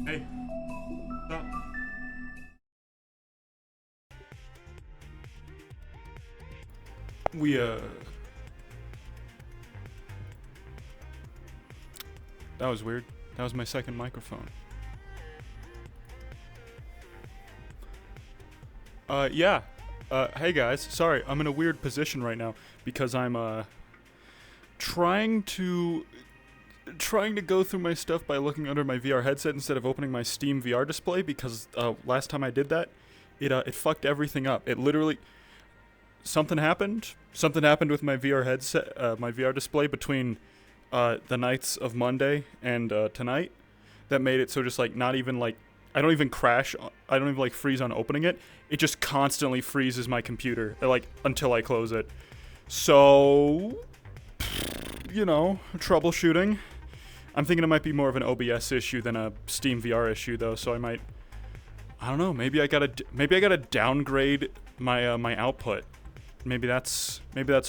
Hey, stop. That was weird. That was my second microphone. Yeah. Hey guys, sorry, I'm in a weird position right now because I'm, trying to go through my stuff by looking under my VR headset instead of opening my Steam VR display because, last time I did that, it fucked everything up. It literally, something happened with my VR headset, my VR display between, the nights of Monday and, tonight that made it so just, like, not even, like, I don't even crash, I don't even, like, freeze on opening it. It just constantly freezes my computer, like, until I close it. So, you know, troubleshooting. I'm thinking it might be more of an OBS issue than a Steam VR issue, though, so I don't know, maybe I gotta downgrade my, my output. Maybe that's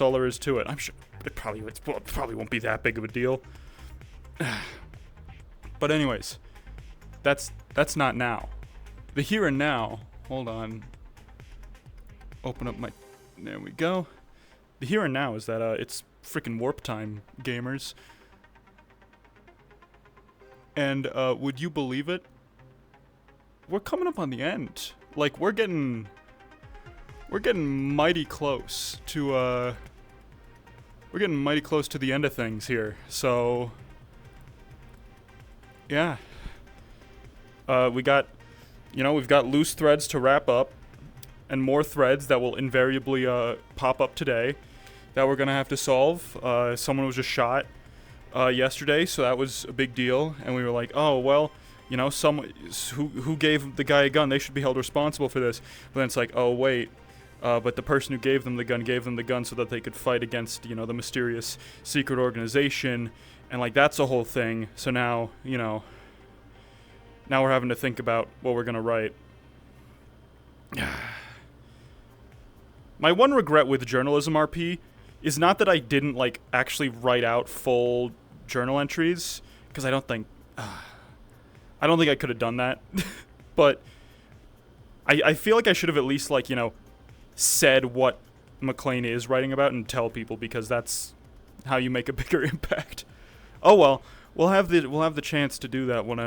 all there is to it. I'm sure it probably won't be that big of a deal. But anyways, that's not now. The here and now, hold on. Open up my, there we go. The here and now is that, it's freaking warp time, gamers. And, would you believe it? We're coming up on the end. Like, we're getting mighty close to, we're getting mighty close to the end of things here. So, yeah. We've got loose threads to wrap up, and more threads that will invariably, pop up today that we're gonna have to solve. Someone was just shot, yesterday, so that was a big deal, and we were like, oh, well, you know, someone who gave the guy a gun, they should be held responsible for this. But then it's like, oh, wait, but the person who gave them the gun so that they could fight against, you know, the mysterious secret organization, and, like, that's a whole thing. So now, you know, now we're having to think about what we're gonna write. My one regret with journalism RP is not that I didn't, like, actually write out full journal entries, because I don't think I could have done that. But I feel like I should have at least, like, you know, said what Mclean is writing about and tell people, because that's how you make a bigger impact. Oh well. we'll have the chance to do that when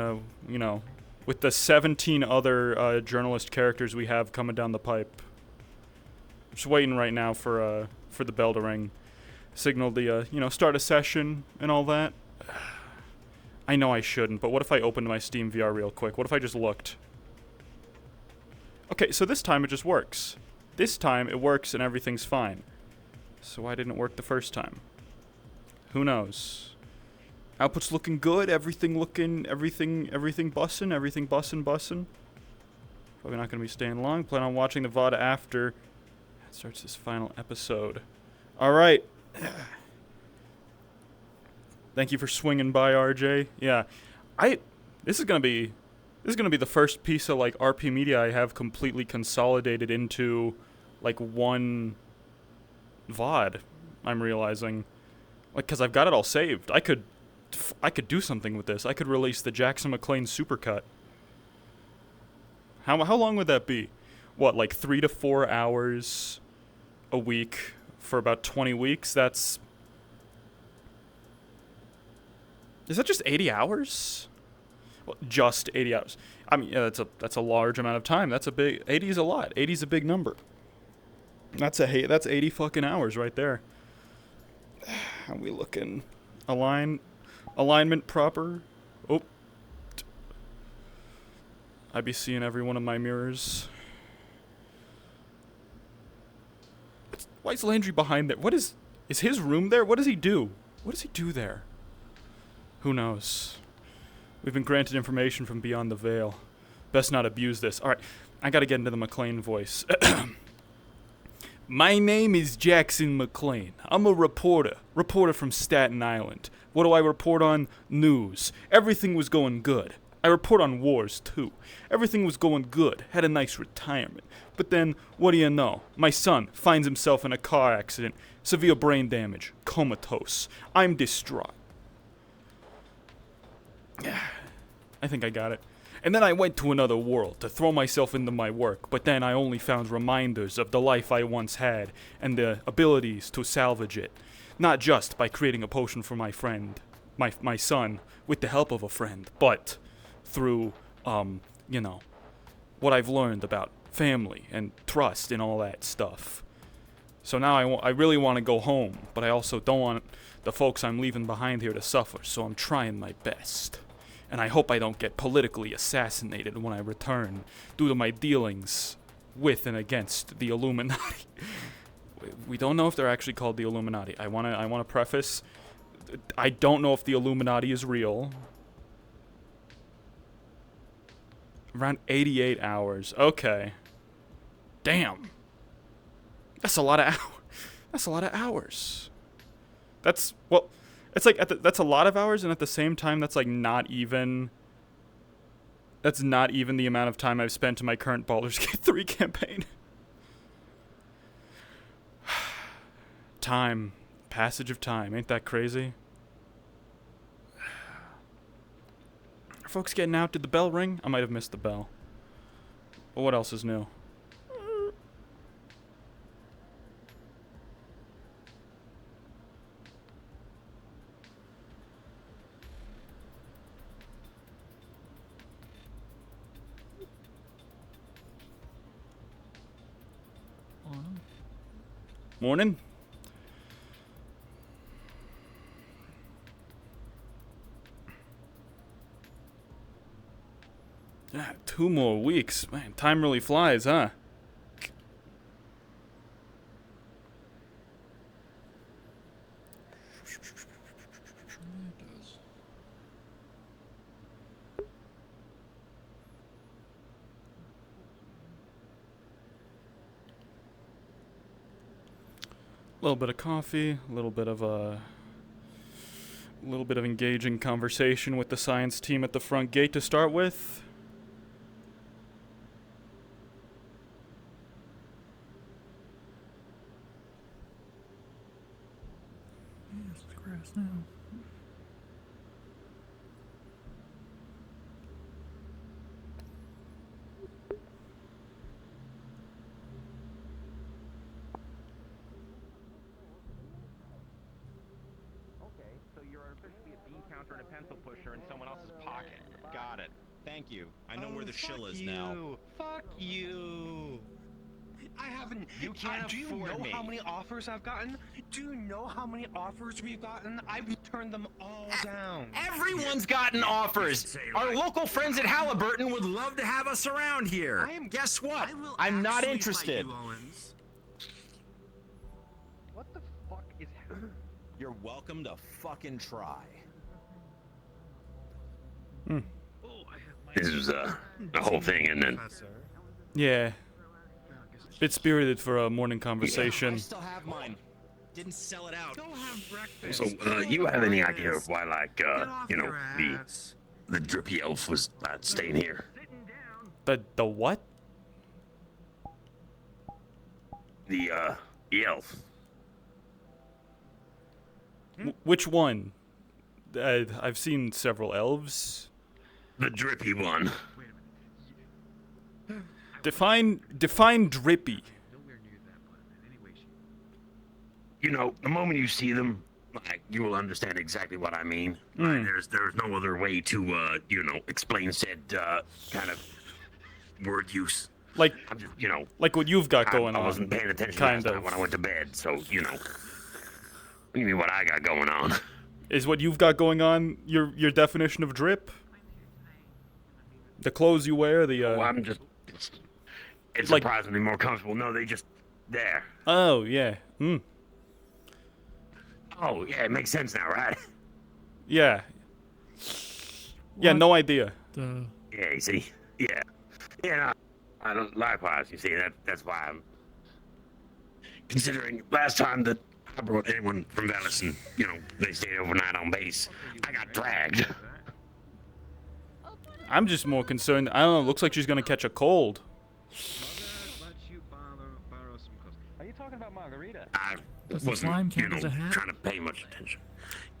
you know, with the 17 other journalist characters we have coming down the pipe. Just waiting right now for the bell to ring, signal the you know, start a session and all that. I know I shouldn't, but what if I opened my Steam VR real quick? What if I just looked? Okay, so this time it just works. This time it works and everything's fine. So why didn't it work the first time? Who knows? Output's looking good, everything bussin'. Probably not gonna be staying long. Plan on watching the VOD after it starts this final episode. Alright. Thank you for swinging by, RJ. Yeah. This is gonna be the first piece of, like, RP media I have completely consolidated into, like, one VOD, I'm realizing. Like, because I've got it all saved. I could do something with this. I could release the Jackson Mclean supercut. How long would that be? What, like 3 to 4 hours a week for about 20 weeks? Is that just 80 hours? Well, just 80 hours. I mean, yeah, that's a large amount of time. 80 is a lot. 80 is a big number. That's 80 fucking hours right there. How we looking? Alignment proper. Oh. I be seeing every one of my mirrors. Why is Landry behind there? Is his room there? What does he do? What does he do there? Who knows? We've been granted information from beyond the veil. Best not abuse this. Alright, I gotta get into the Mclean voice. My name is Jackson Mclean. I'm a reporter from Staten Island. What do I report on? News. Everything was going good. I report on wars, too. Everything was going good. Had a nice retirement. But then, what do you know? My son finds himself in a car accident. Severe brain damage. Comatose. I'm distraught. I think I got it. And then I went to another world to throw myself into my work, but then I only found reminders of the life I once had and the abilities to salvage it. Not just by creating a potion for my friend, my son, with the help of a friend, but through, you know, what I've learned about family and trust and all that stuff. So now I really want to go home, but I also don't want the folks I'm leaving behind here to suffer, so I'm trying my best. And I hope I don't get politically assassinated when I return due to my dealings with and against the Illuminati. We don't know if they're actually called the Illuminati. I wanna preface, I don't know if the Illuminati is real. Around 88 hours. Okay. Damn. That's a lot of hours. That's a lot of hours. That's, well, it's like, that's a lot of hours, and at the same time, that's like not even the amount of time I've spent in my current Baldur's Gate 3 campaign. Time. Passage of time. Ain't that crazy? Are folks getting out? Did the bell ring? I might have missed the bell. But what else is new? Morning. Yeah, 2 more weeks. Man, time really flies, huh? A little bit of coffee, a little bit of engaging conversation with the science team at the front gate to start with. Yes, it's grass now. pencil pusher in someone else's pocket. Got it. Thank you. I know where the shill is now. Fuck you. I haven't. You can't do you afford know me. how many offers I've gotten? Do you know how many offers we've gotten? I've turned them all down. Everyone's gotten offers. Our local friends at Halliburton would love to have us around here. Guess what? I'm not interested. What the fuck is happening? You're welcome to fucking try. This is the whole thing, isn't it? Yeah. Bit spirited for a morning I conversation. still have mine. Didn't sell it out. Go have breakfast. So, you have any idea of why, like, you know, the drippy elf was staying here? The what? The elf. Which one? I've seen several elves. The drippy one. Define drippy. You know, the moment you see them, like, you will understand exactly what I mean. Like, there's no other way to, you know, explain said, kind of word use. Like, I'm just, you know, like what you've got going I on. wasn't paying attention kind last night of. when I went to bed, so, you know. Give me what I got going on. Is what you've got going on your definition of drip? The clothes you wear, the Well, I'm just, it's like- surprisingly more comfortable. No, they just, there. Oh, yeah. Oh, yeah, it makes sense now, right? Yeah. Yeah, What? no idea. The Yeah, you see? Yeah. Yeah, no, I don't, likewise, you see, that's why I'm considering last time that I brought anyone from Vallis and, you know, they stayed overnight on base, I got dragged. I'm just more concerned. I don't know. Looks like she's gonna catch a cold. Are you talking about Margarita? I Does the wasn't, slime you count know, as a hat? trying to pay much attention.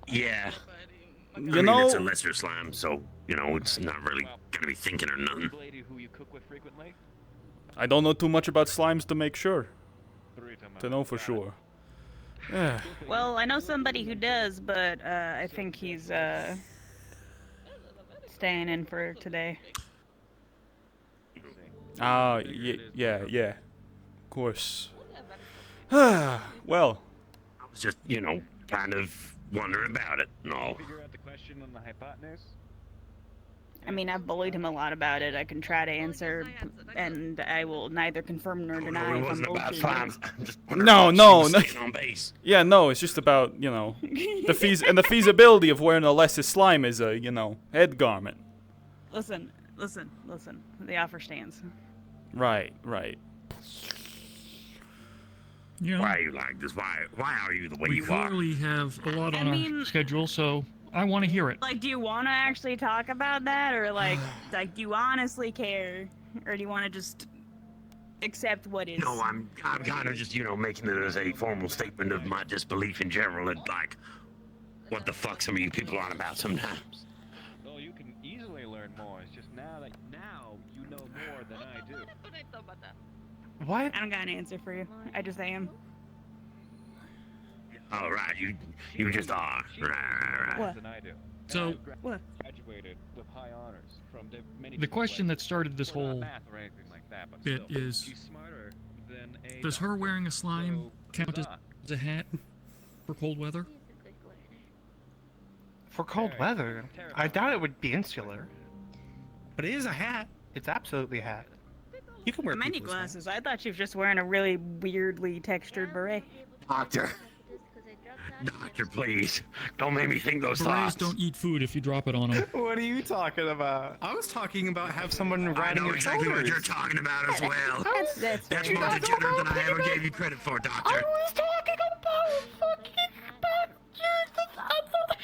Yeah. I You mean, it's a know, lesser slime, so, you know, it's not really gonna be thinking or nothing. Lady who you cook with frequently? I don't know too much about slimes to make sure. To know for sure. Yeah. Well, I know somebody who does, but I think he's staying in for today. Yeah. Of course. Well, I was just, you know, kind of wondering about it and all. Figure out the question on the hypotenuse? I mean, I've bullied him a lot about it. I can try to answer, and I will neither confirm nor deny No, it if I'm wasn't about bullshitting. slimes. I'm just wondering No, why she no, was no. staying on base. yeah, no. It's just about, you know, the feasibility of wearing a lesser slime as a, you know, head garment. Listen. The offer stands. Right. you know, Why are you like this? Why are you the way we you are? clearly have a lot on I our mean- schedule, so I want to hear it. Like, do you want to actually talk about that, or like, do you honestly care, or do you want to just accept what is? No, I'm kind of just, you know, making it as a formal statement of my disbelief in general and, like, what the fuck some of you people are on about sometimes. Well, you can easily learn more. It's just now you know more than I do. What? I don't got an answer for you. I just am. Oh, right, you just are. Right. What? Than I do. So- And I've What? graduated with high honors from many The question that places. started this Well, not whole math or anything like that, but bit still, is, she's smarter than a does her doctor. wearing a slime So, count huzzah. as a hat for cold weather? For cold weather, I doubt it would be insular. But it is a hat. It's absolutely a hat. You can wear I might need people's hats. glasses. I thought she was just wearing a really weirdly textured beret. Doctor, please, don't make me think those Berets thoughts. don't eat food if you drop it on them. What are you talking about? I was talking about have someone I riding know your exactly what shoulders. you're talking about as well. That's That's fair. more degenerate than I ever gave you credit for, Doctor. was talking about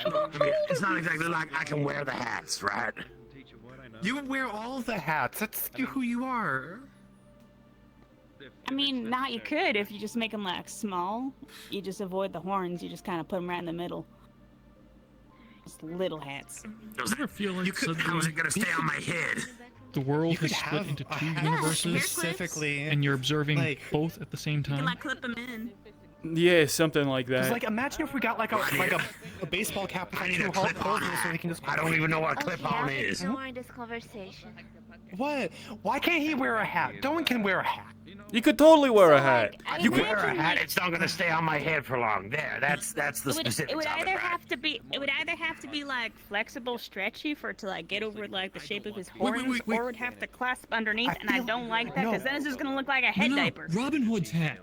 I mean, it's not exactly like I can wear the hats, right? Teach you what I know. You wear all the hats. That's who you are. I mean, not you could if you just make them like small. You just avoid the horns. You just kind of put them right in the middle. Just little hats. Does You ever feel like you could, how is it gonna stay on my head? the world You could has split have into a two hat universes, Hair clips. specifically. and you're observing like- both at the same You can time? like clip them in. Yeah, something like Cause that. like, imagine if we got like a baseball cap with I like need a 2 clip holes on in it so we can that. just. I don't even know what a clip on is. Join this conversation. What? Why can't he wear a hat? No one can wear a hat. You could totally wear a So, hat. like, I You wear a imagine, hat, like, it's not gonna stay on my head for long. There, that's the it specifics would of it, either right? have to be like flexible, stretchy for it to like get over like the shape of his Wait, horns, wait, wait. or it would have to clasp underneath, and I feel- don't like that no. because then it's just gonna look like a head no, diaper. Robin Hood's hat.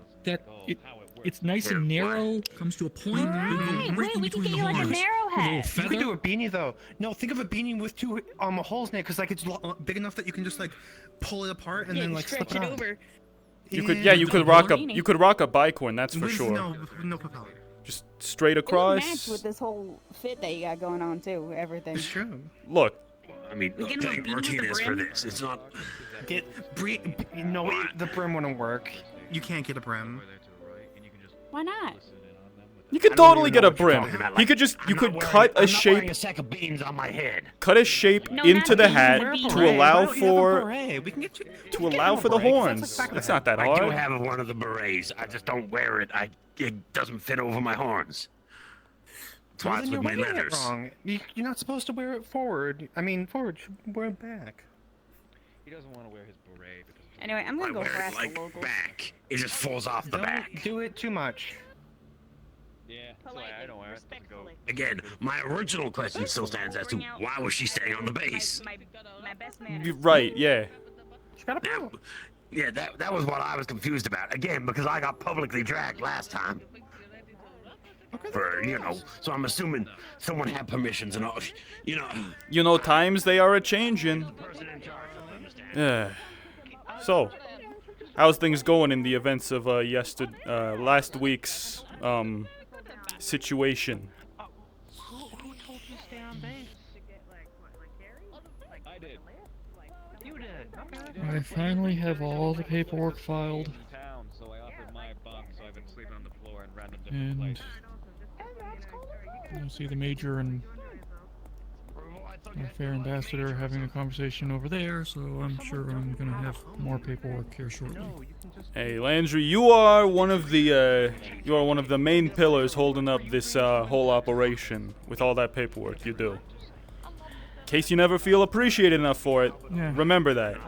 It's nice and narrow, comes to a point, Right, right in we can between get the you like a horns. narrow With a little hat. You feather. could do a beanie though. No, think of a beanie with 2 holes in it, cause like it's big enough that you can just like pull it apart and Yeah, then you like stretch slip it it on. over. You could, yeah, you could rock a, Beanie. you could rock a bicorn, that's for With sure. No propeller. Just straight It would match across. with this whole fit that you got going on too. Everything. It's true. Look, I mean, We get him a paying beanie with the Martinez for brim. this. It's not. No, the brim wouldn't work. You can't get a brim. Why not? you could I don't totally even get know a what you're brim. talking about, You like, could just, you I'm could not cut wearing- a I'm not wearing shape, a sack of beans on my head. cut a shape No, into not the beans, hat wear a to beret. allow Why don't you have a for, beret? We can get you. to allow for the horns. That's not that I do hard. have one of the berets. I just don't wear it. It doesn't fit over my horns. That's why Well, it's then with you're my wearing it leathers. wrong. You're not supposed to wear it forward. I mean, forward. You should wear it back. He doesn't want to wear his beret because Anyway, I'm I gonna go wear harass it like the locals. back. It just falls off the Don't back. do it too much. yeah, so I don't wear it. Doesn't go. Respectfully. Again, my original question still stands as to why was she staying on the base? My best man. You- Right, yeah. She got a That, brim. yeah, that was what I was confused about. Again, because I got publicly dragged last time. For, so I'm assuming someone had permissions and all, You know, times they are a-changing. person in charge will understand. Yeah. So, how's things going in the events of last week's situation? Who told you to stay on base? I did. You did. Okay. I finally have all the paperwork filed, In town, so I offered my bunk, so I've been sleeping on the floor in random different and places. you'll see the major and our fair ambassador having a conversation over there. So I'm sure I'm gonna have more paperwork here shortly. Hey, Landry, you are one of the main pillars holding up this whole operation with all that paperwork you do. In case you never feel appreciated enough for it, Yeah. remember that. Okay,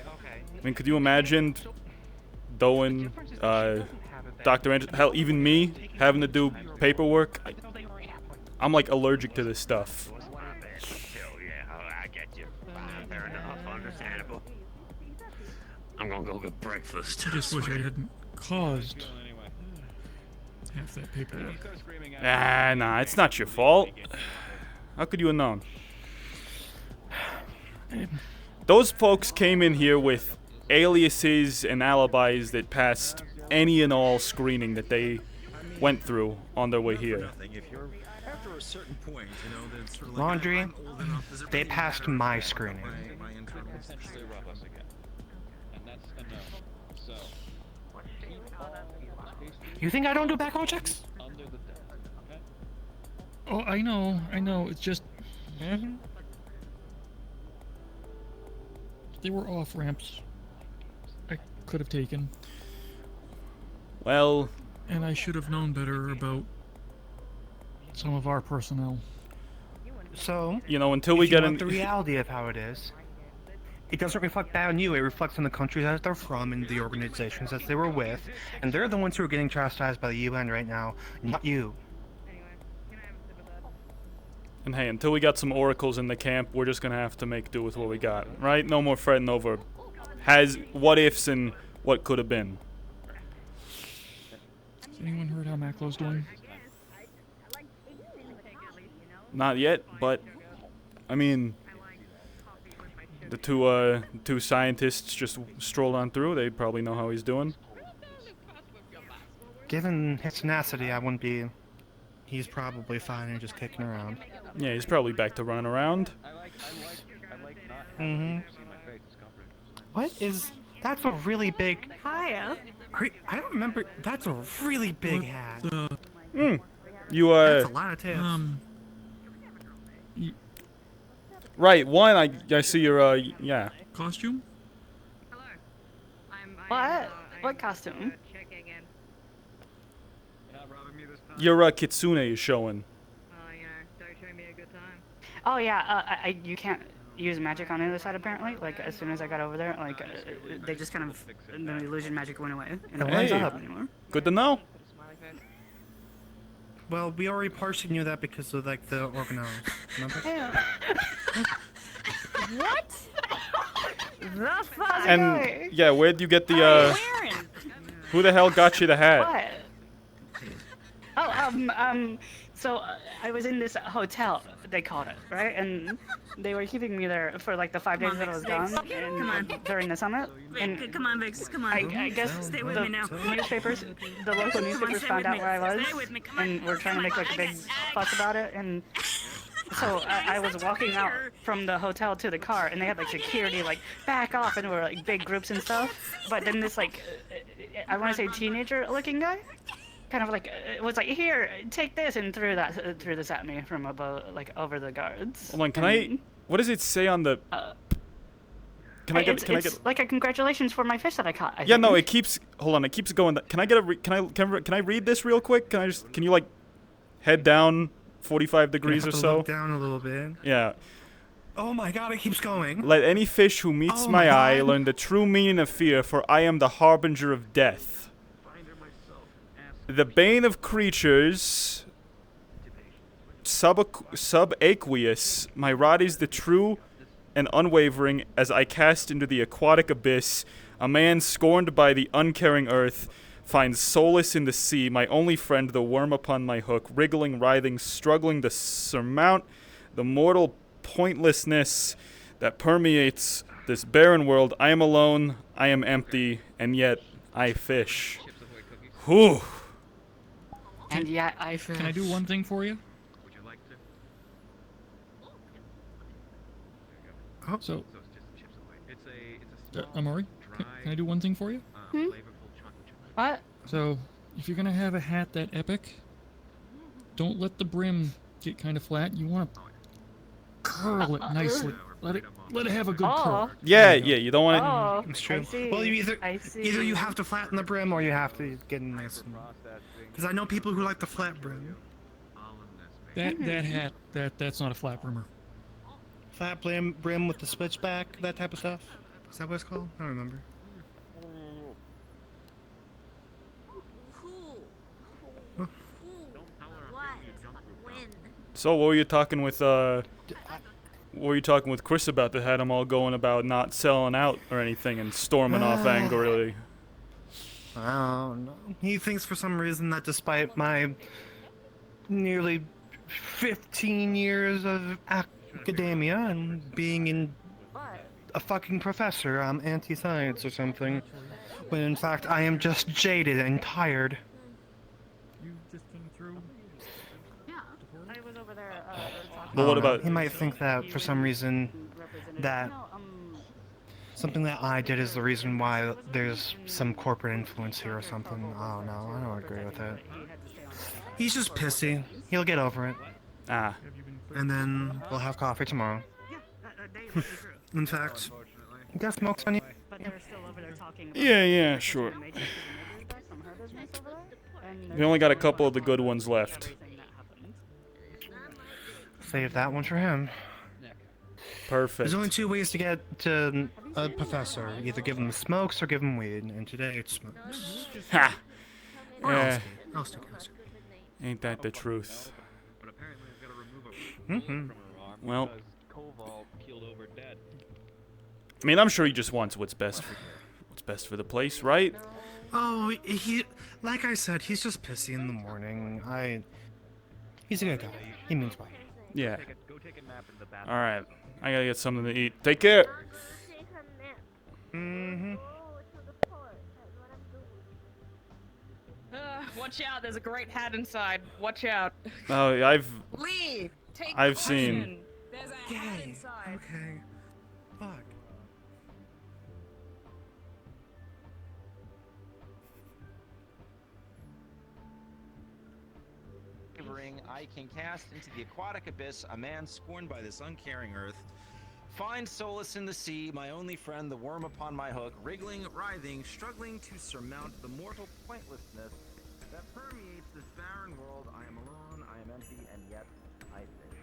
okay. I mean, could you imagine Doan, Dr. hell, even me having to do paperwork? I'm like allergic to this stuff. I get you. Fine, fair enough. Understandable. I'm gonna go get breakfast. I just wish I hadn't caused half that paperwork. Nah, it's not your fault. How could you have known? Those folks came in here with aliases and alibis that passed any and all screening that they went through on their way here. After a certain point, then sort of Laundry, I'm old enough, does it they really passed matter my what screening. my internal Essentially rob us again. And that's a no. So, keep all education You think I don't do background checks? under the desk, okay? Oh, I know. It's just they were off ramps I could have taken, Well, and I should have known better about some of our personnel. So, until we if you get want in. the reality of how it is, it doesn't reflect that on you. It reflects on the countries that they're from and the organizations that they were with, and they're the ones who are getting chastised by the UN right now, not you. And hey, until we got some oracles in the camp, we're just gonna have to make do with what we got, right? No more fretting over what ifs and what could have been. Has anyone heard how Maclo's doing? Not yet, but I mean, the two scientists just strolled on through. They probably know how he's doing. Given his tenacity, I wouldn't be. He's probably fine and just kicking around. Yeah, he's probably back to running around. I like not Mm-hmm. see my face is covered. What is? That's a really big. Hiya. I don't remember. That's a really big hat. You That's a lot of tips. right? One, I see your yeah. Costume? What? What costume? Your kitsune is showing. Oh yeah, you can't use magic on the other side apparently. Like as soon as I got over there, like they just kind of the illusion magic went away. And It it went wasn't up. anymore. Good to know. Well, we already partially knew that because of like the organelles. Remember? What? The fuck? And yeah, where'd you get the Wearing? who the hell got you the hat? What? Oh, so I was in this hotel, they called it, right? And they were keeping me there for like the 5 days that I was gone during the summit. And Come on, Vix, come on. I guess Stay with the me now. newspapers, the local newspapers stay found with out me. where I was, Stay with me, come on. and were trying to make like a big fuss about it. And so I was walking out from the hotel to the car, and they had like security like back off, and there were like big groups and stuff. But then this like, I want to say teenager-looking guy, kind of like was like, here, take this, and threw this at me from above, like over the guards. Hold on, can I? What does it say on the? Can I get? It's like a congratulations for my fish that I caught. Yeah, no, it keeps. Hold on, it keeps going. Can I get a? Can I read this real quick? Can you like, head down 45 degrees or so? Look down a little bit. Yeah. Oh my god, it keeps going. Let any fish who meets my eye learn the true meaning of fear, for I am the harbinger of death. The bane of creatures, subaqueous, my rod is the true and unwavering as I cast into the aquatic abyss. A man scorned by the uncaring earth finds solace in the sea, my only friend, the worm upon my hook, wriggling, writhing, struggling to surmount the mortal pointlessness that permeates this barren world. I am alone, I am empty, and yet I fish. Whew. And yet I fish. Can I do one thing for you? Oh. So, Amari, can I do one thing for you? What? So, if you're gonna have a hat that epic, don't let the brim get kind of flat. You want to curl it nicely. Let it have a good curl. Yeah, you don't want it. Oh, It's true. I see. Well, either I you have to flatten the brim or you have to get it nice. Because I know people who like the flat brim. That hat, that's not a flat brimmer. Flat brim with the switchback, that type of stuff. Is that what it's called? I don't remember. So what were you talking with Chris about that had him all going about not selling out or anything and storming off angrily? I don't know. He thinks for some reason that despite my nearly 15 years of academia and being in a fucking professor, I'm anti-science or something, when in fact I am just jaded and tired. You just came through. Yeah, I was over there. But what about? He might think that for some reason that something that I did is the reason why there's some corporate influence here or something. Oh no, I don't agree with it. He's just pissy. He'll get over it. Ah. And then we'll have coffee tomorrow. In fact, you got smokes on you? Yeah, sure. We only got a couple of the good ones left. Save that one for him. Perfect. There's only two ways to get to a professor. Either give him smokes or give him weed. And today it's smokes. Ha! Yeah. Ain't that the truth? Mm-hmm. Well, I mean, I'm sure he just wants what's best for the place, right? Oh, like I said, he's just pissy in the morning. He's a good guy. He means well. Yeah. All right, I gotta get something to eat. Take care. Mm-hmm. Watch out! There's a great hat inside. Watch out. Oh, Lee, take I've caution. seen. There's a hat inside. Okay. Fuck. I can cast into the aquatic abyss a man scorned by this uncaring earth. Find solace in the sea, my only friend, the worm upon my hook, wriggling, writhing, struggling to surmount the mortal pointlessness that permeates this barren world. I am alone, I am empty, and yet I fish.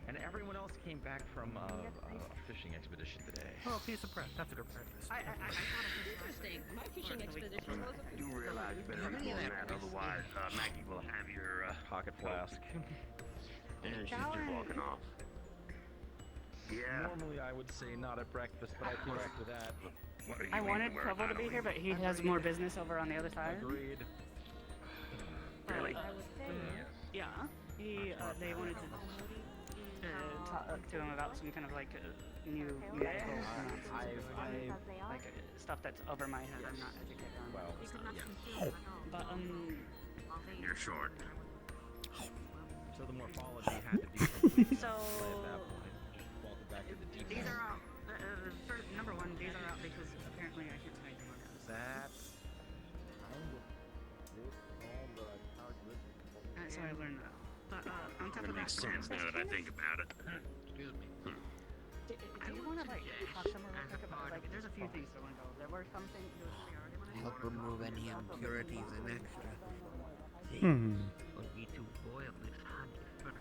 And everyone else came back from a fishing expedition today. Oh, piece of bread. That's a good breakfast. Interesting. My fishing expedition was a Do realize you better be doing that, otherwise Maggie will have your Pocket flask. and she's just walking off. Yeah. Normally I would say not at breakfast, but I corrected that. What are you I wanted eating? Where Provo to be here, but he has more business over on the other side. Agreed. Really? Yeah. They wanted to talk to him about some kind of like new medical like stuff that's over my head. I'm not educated on. Well, But You're short. so the morphology had to be complete. so At that point, welcome back to the deep these end. are out. For number one, these are out because apparently I can't find them. That's So I learned that. But on top That of that, makes sense now that I think about it. excuse me. do you want to like talk somewhere real quick about like? There's a few things that went over. There were some things. There was something I already wanted to Help remove any impurities and extra. Will be to boil this honey first.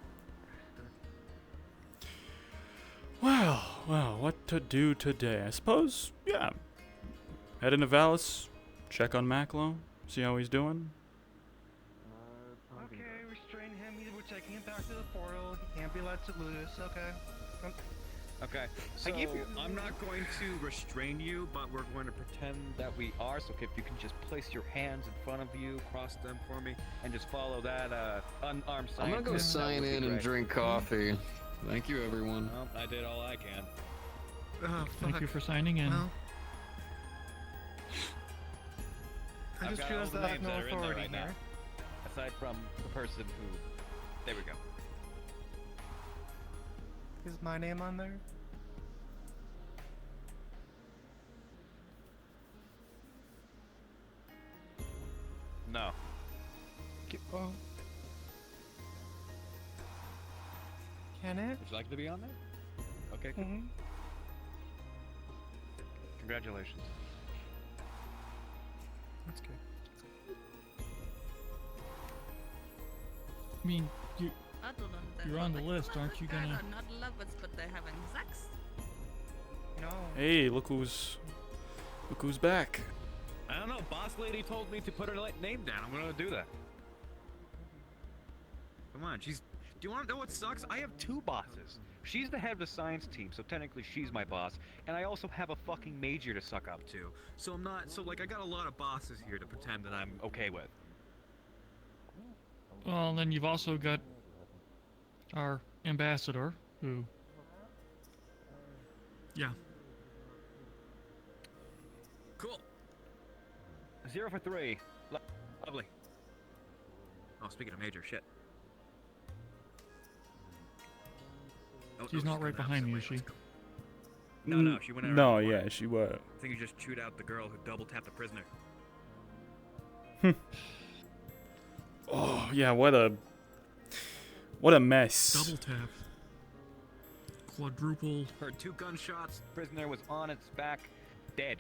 Well, what to do today? I suppose, yeah. Head into Valis, check on Maclo, see how he's doing. Okay, restrain him. We're taking him back to the portal. He can't be let loose. Okay. Okay, so I give you- I'm not going to restrain you, but we're going to pretend that we are. So if you can just place your hands in front of you, cross them for me, and just follow that unarmed scientist. I'm gonna go that sign would be in and great. drink coffee. Thank you, everyone. Well, I did all I can. Oh, Thank fuck. you for signing in. Well, I I've just got all realized the that I have names no that are in there authority right now. here. Aside from the person who, there we go. Is my name on there? No. Oh. Can it? Would you like to be on there? Okay. Cool. Mm-hmm. Congratulations. That's good. I mean, I don't understand you're what on the the list, aren't you guys gonna? are not lovers, but they're having sex. No. Hey, look who's back. I don't know. Boss lady told me to put her name down. I'm gonna do that. Come on, she's. Do you want to know what sucks? I have two bosses. She's the head of the science team, so technically she's my boss, and I also have a fucking major to suck up to. So I'm not. So like, I got a lot of bosses here to pretend that I'm okay with. Well, then you've also got our ambassador, who. Yeah. Cool. 0 for 3. Lovely. Oh, speaking of major, shit. Oh, She's not right behind me, is she? No, she went out. No, around the corner. yeah, she was. I think you just chewed out the girl who double tapped the prisoner. Oh, yeah, what a mess. Double tap. Quadruple. Heard 2 gunshots. Prisoner was on its back, dead.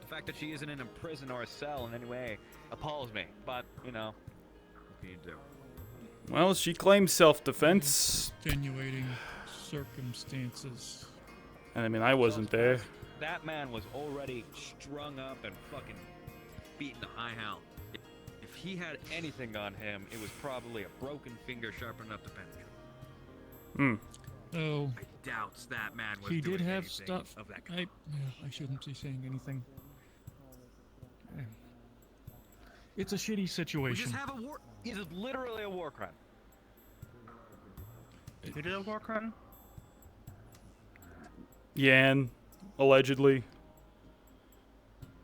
The fact that she isn't in a prison or a cell in any way appalls me. But you know, what can you do? Well, she claims self-defense, Extenuating circumstances. and I mean, I wasn't there. That man was already strung up and fucking beaten to high hell. If he had anything on him, it was probably a broken finger sharp enough to penetrate. Oh, I doubts that man was he doing did have anything stuff. of that kind. I shouldn't be saying anything. It's a shitty We just situation. have a war. It is literally a war crime. You did a war crime? Yan, allegedly.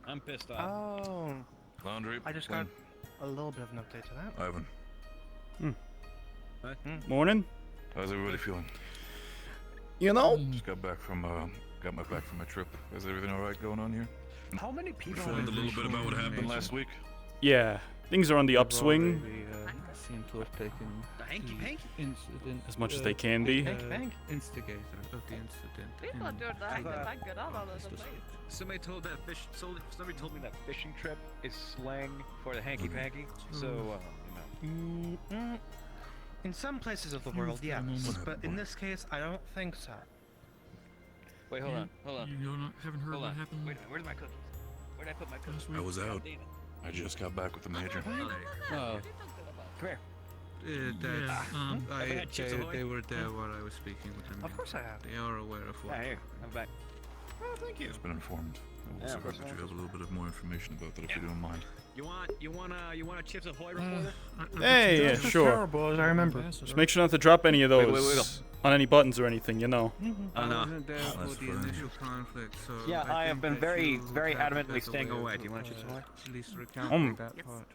I'm pissed off. Oh. Laundry. I just got a little bit of an update to that. Ivan, Morning. how's everybody feeling? You know, Just got back from my trip. Is everything all right going on here? How many people? Informed a little bit about what happened last week. yeah, things are on the upswing. Maybe, seem to have taken The hanky-panky? incident. As much as they can be. Instigator of the incident. People do that. They get out all over the place. Somebody told me that fishing trip is slang for the hanky-panky. So, you know. In some places of the world, yes, but in this case, I don't think so. Wait, hold on. You haven't heard Hold what on. happened? Wait a minute, where's my cookies? Where'd I put my cookies? week? I was out. Damn it. I just got back with the major. Oh, Come here. Yeah, had Chips Ahoy? they were there while I was speaking with them. Of course I have. They are aware of what. Yeah, here. I'm back. Oh, thank you. It's been informed. I Yeah, also of heard that you have a little bit of more information about that if you don't mind. You want a Chips Ahoy reporter? Hey, yeah, Those are sure. terrible, as I remember. Just make sure not to drop any of those wait. on any buttons or anything, you know. Oh, no. wasn't there for That's the fine. initial conflict, so Yeah, I have think been that very, you very have a adamantly better staying way away. of, Do you want Chips Ahoy? At least recounting that part.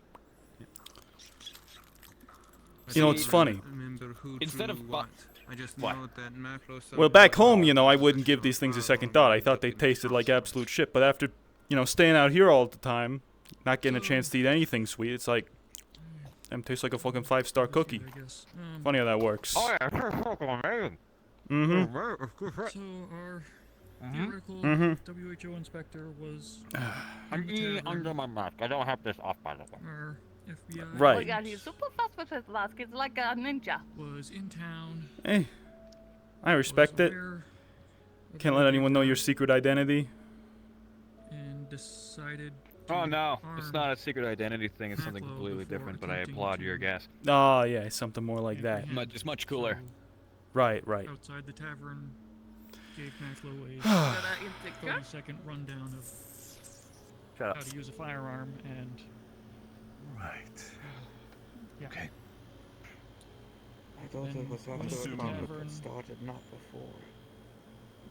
You know, it's funny. Remember who Instead drew of what. I just What? know that Macro Well, back home, you know, I wouldn't give these things a second thought. I thought they tasted like absolute shit. But after, you know, staying out here all the time, not getting a chance to eat anything sweet, it's like, them tastes like a fucking 5-star cookie. I guess. Funny how that works. Oh, yeah, it's fucking amazing. Mm-hmm. So our theoretical WHO inspector was I'm eating under my mask. I don't have this off, by the way. our FBI Oh Right. yeah, he's super fast with his mask. He's like a ninja. was in town. Hey, I respect was it. aware Can't of let the anyone know your victim secret identity. and decided to Oh no, it's harm not a secret identity thing. It's something Maclo completely before different. But I attempting applaud to- your guess. Oh, yeah, something more like that. apprehend. It's much cooler. So, Right, right. outside the tavern, gave Maclo a That are insecure. 30-second rundown of Shut how to use a firearm and Right. yeah. Okay. I thought Then it was went after to the the conflict tavern. had started, not before.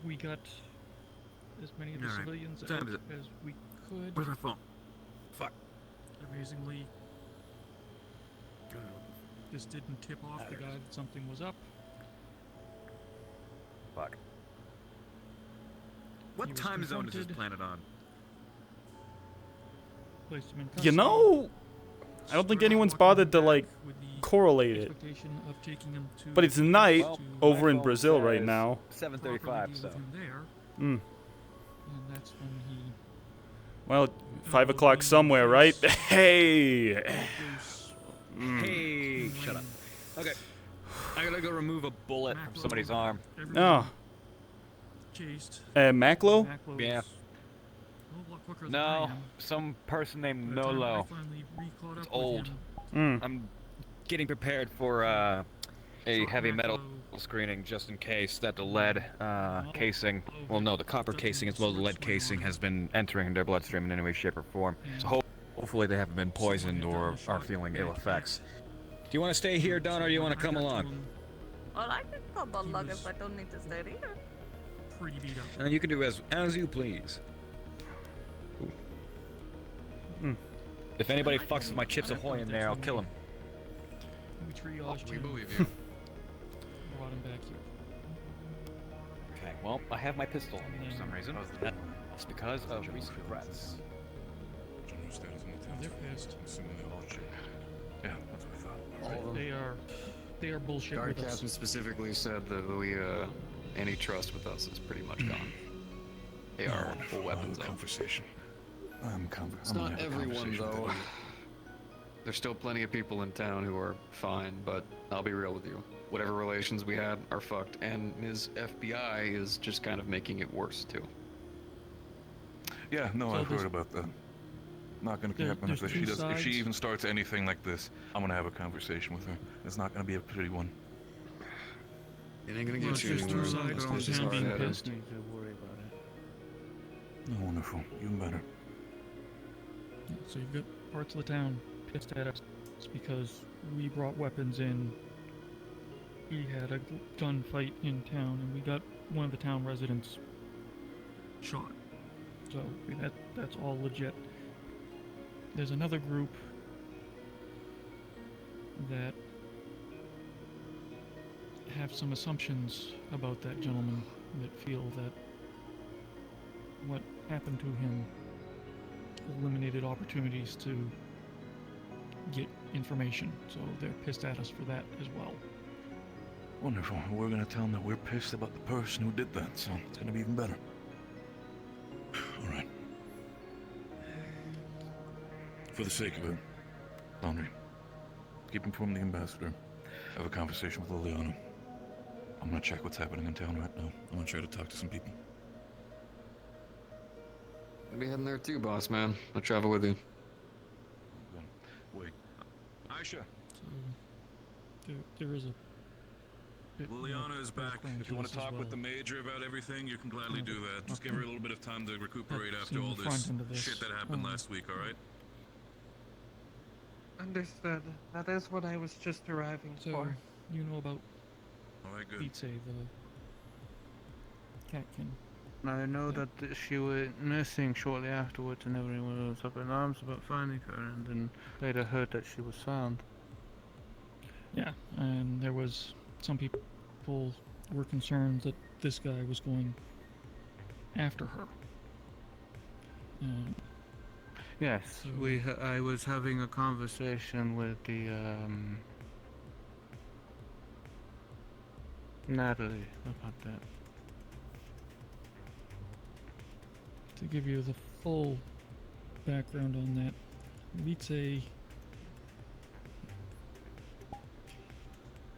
We got as many of the Alright, civilians time out is it? as we could. Where's my phone? Fuck. Amazingly, this didn't tip off the guy that something was up. Fuck. He What was time zone is this confronted. planet on? Placed him in You custody, know, I don't think started anyone's walking bothered to, back like, with the correlate it. expectation of taking him to But it's night Well, over my in phone Brazil right says now. 7:35. properly deal So. with him there, Mm. and that's when he Well, 5 o'clock somewhere, right? Hey! goes Hey, shut up. Okay. I gotta go remove a bullet from Maclo. somebody's arm. Everyone Oh, chased. Maclo? Maclo's Yeah. a whole lot quicker than No, I am. some person named By the time I Nolo. finally re-caught It's up with old. him, I'm getting prepared for a heavy metal Maclo screening just in case that the lead casing, well no, the copper casing as well as the lead casing has been entering their bloodstream in any way, shape, or form. So hopefully they haven't been poisoned or are feeling ill effects. Do you want to stay here, Don, or do you want to come along? Well, I can come along if I don't need to stay here. pretty beat up. And you can do as you please. If anybody fucks with my Chips Ahoy in there, I'll kill him. We triaged We him, believe you. brought him back here. Okay, well, I have my pistol on me for some reason. That's because of recent threats. General status in the Oh, they're town. pissed. Assuming they all check. Yeah, that's what I thought. All of them. They are bullshit Guard with us. captain specifically said that any trust with us is pretty much gone. They are full weapons I'll have a out. conversation. It's not everyone though. There's still plenty of people in town who are fine, but I'll be real with you. Whatever relations we had are fucked, and Ms. FBI is just kind of making it worse too. Yeah, no, So I've there's- heard about that. Not gonna there- happen if there's she two does. If she sides. even starts anything like this, I'm gonna have a conversation with her. It's not gonna be a pretty one. It ain't gonna Well, get it's you just two anywhere. sides It's of just the town being hard-headed. pissed. Need to worry about it. Oh, wonderful. Even better. So you've got parts of the town pissed at us because we brought weapons in. We had a gunfight in town, and we got one of the town residents shot. So I mean, that's all legit. There's another group that have some assumptions about that gentleman, that feel that what happened to him eliminated opportunities to get information, so they're pissed at us for that as well. Wonderful. We're gonna tell them that we're pissed about the person who did that, so it's gonna be even better. All right. For the sake of it, Laundry, keep informing the ambassador. Have a conversation with Liliana. I'm gonna check what's happening in town right now. I'm gonna try to talk to some people. I'll be heading there too, boss man. I'll travel with you. Wait. Aisha. So there is a bit more Liliana is back. background If you want us to as talk with well. the major about everything, you can gladly Yeah, do that. Just give okay. her a little bit of time to recuperate That's after in all the this front end of this. shit that happened last week, alright? Understood. That is what I was just arriving So for. you know about Alright, good. Pizza, the catkin. I know that she was nursing shortly afterwards, and everyone was up in arms about finding her, and then later heard that she was found. Yeah, and there was some people were concerned that this guy was going after her. Yes, So- I was having a conversation with the Natalie about that. To give you the full background on that, Vitze,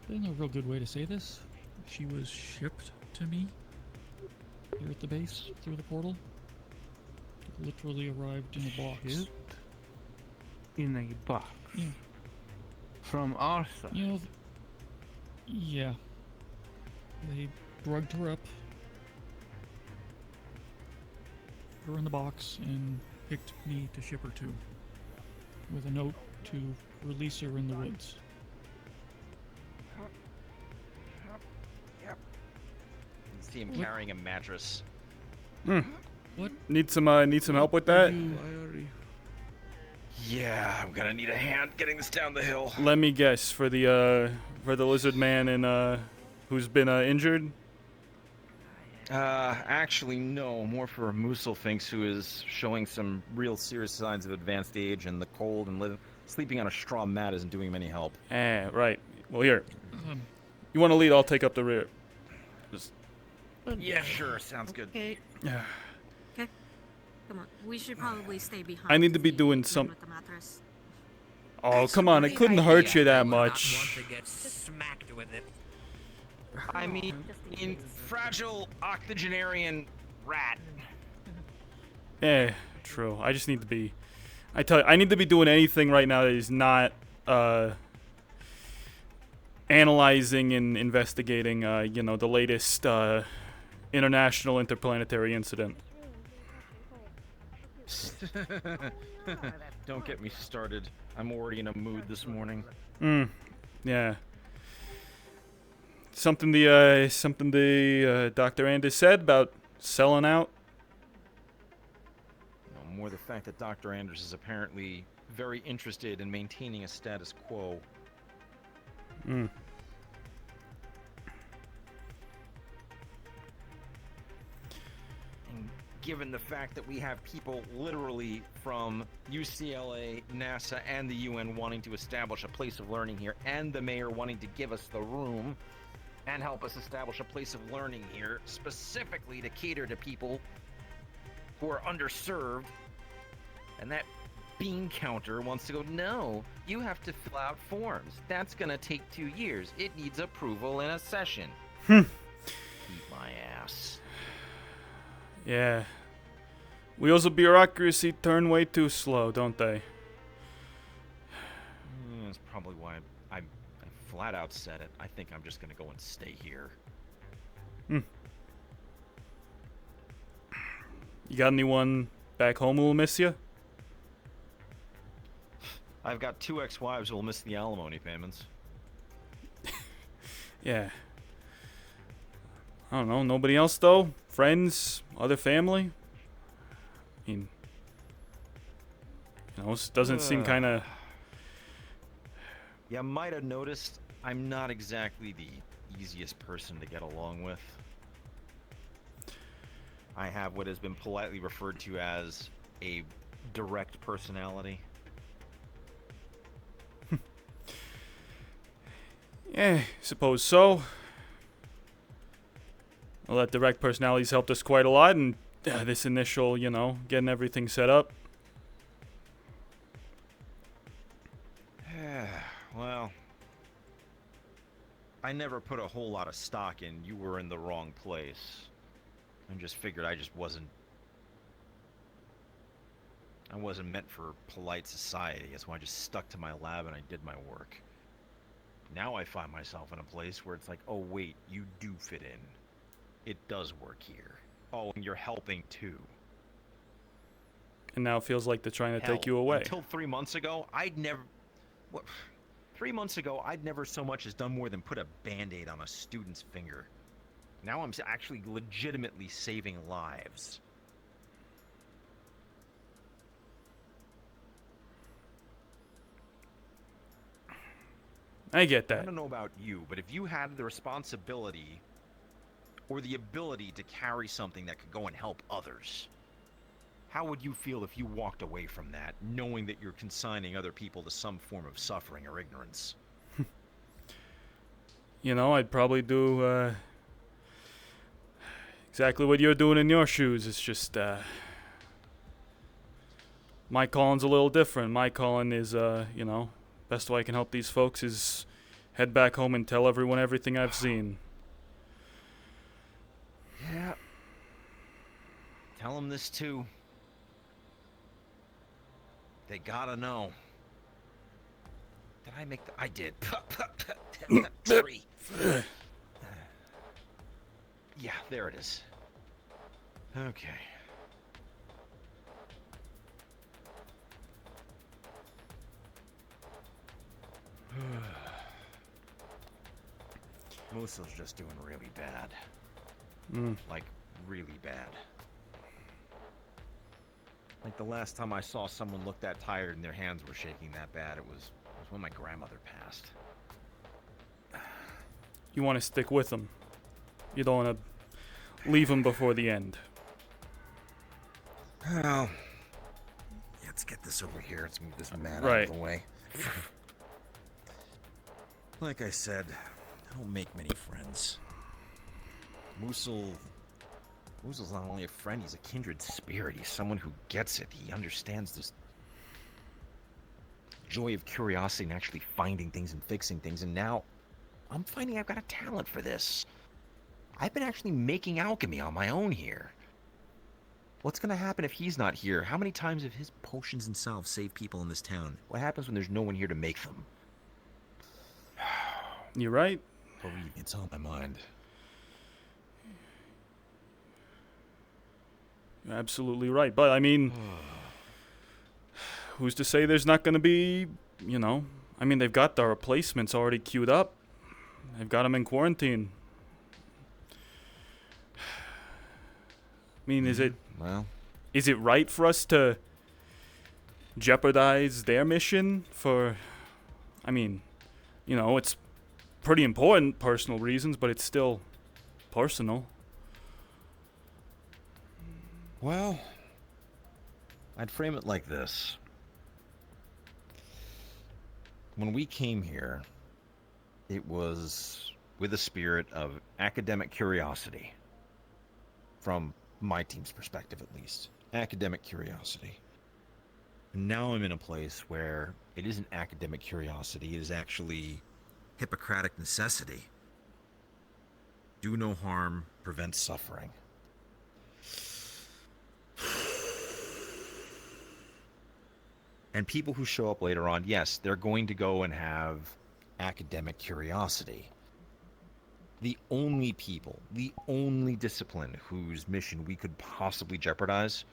there's no real good way to say this. She was shipped to me here at the base through the portal. Literally arrived in a box. Shipped in a box. Yeah. From our side. You know, yeah. They drugged her up, put her in the box, and picked me to ship her to, with a note to release her in the woods. You see him carrying a mattress. What? Need some help with that? Yeah, I'm gonna need a hand getting this down the hill. Let me guess, for the lizard man and who's been injured. Actually, no. More for Muselfinks, who is showing some real serious signs of advanced age, and the cold and sleeping on a straw mat isn't doing him any help. Right. Well, here. You want to lead? I'll take up the rear. Just... Yeah, sure. Sounds good. Okay. Yeah. Okay. Come on. We should probably stay behind. I need to be doing some. Oh, come on! It couldn't hurt you that much. Want to get smacked with it. I mean, in fragile octogenarian rat. True. I just need to be. I tell you, I need to be doing anything right now that is not analyzing and investigating. The latest international interplanetary incident. Don't get me started. I'm already in a mood this morning. Yeah. Something the Dr. Anders said about selling out. No, more the fact that Dr. Anders is apparently very interested in maintaining a status quo. Mm. And given the fact that we have people literally from UCLA, NASA, and the UN wanting to establish a place of learning here, and the mayor wanting to give us the room and help us establish a place of learning here, specifically to cater to people who are underserved, and that bean counter wants to go, no, you have to fill out forms. That's gonna take 2 years. It needs approval in a session. Eat my ass. Yeah. Wheels of bureaucracy turn way too slow, don't they? That's probably why I flat out said it. I think I'm just gonna go and stay here. You got anyone back home who will miss you? I've got 2 ex-wives who will miss the alimony payments. Yeah. I don't know. Nobody else though? Friends? Other family? I mean, it doesn't seem kind of. You might have noticed I'm not exactly the easiest person to get along with. I have what has been politely referred to as a direct personality. Suppose so. Well, that direct personality's helped us quite a lot, and this initial, you know, getting everything set up. Well, I never put a whole lot of stock in you were in the wrong place. I just figured I wasn't meant for polite society. That's why I just stuck to my lab and I did my work. Now I find myself in a place where it's like, oh wait, you do fit in. It does work here. Oh, and you're helping too. And now it feels like they're trying to Hell, take you away. Until 3 months ago, I'd never... What? 3 months ago, I'd never so much as done more than put a Band-Aid on a student's finger. Now I'm actually legitimately saving lives. I get that. I don't know about you, but if you had the responsibility or the ability to carry something that could go and help others, how would you feel if you walked away from that, knowing that you're consigning other people to some form of suffering or ignorance? You know, I'd probably do exactly what you're doing in your shoes. It's just my calling's a little different. My calling is, you know, best way I can help these folks is head back home and tell everyone everything I've seen. Yeah. Tell them this too. They gotta know. Did I make the... I did. 3. Yeah, there it is. Okay. Muso's just doing really bad. Like, really bad. Like the last time I saw someone look that tired and their hands were shaking that bad, it was when my grandmother passed. You want to stick with them. You don't want to leave them before the end. Well, let's get this over here. Let's move this man out Right. of the way. Like I said, I don't make many friends. Musal's not only a friend, he's a kindred spirit. He's someone who gets it. He understands this joy of curiosity and actually finding things and fixing things. And now, I'm finding I've got a talent for this. I've been actually making alchemy on my own here. What's gonna happen if he's not here? How many times have his potions and salves saved people in this town? What happens when there's no one here to make them? You're right. Believe me, it's on my mind. You're absolutely right. But, I mean, who's to say there's not going to be, you know... I mean, they've got the replacements already queued up. They've got them in quarantine. I mean, is it... Well... Is it right for us to jeopardize their mission for... I mean, you know, it's pretty important, personal reasons, but it's still personal. Well, I'd frame it like this. When we came here, it was with a spirit of academic curiosity. From my team's perspective, at least. Academic curiosity. And now I'm in a place where it isn't academic curiosity, it is actually Hippocratic necessity. Do no harm, prevent suffering. And people who show up later on, yes, they're going to go and have academic curiosity. The only people, the only discipline whose mission we could possibly jeopardize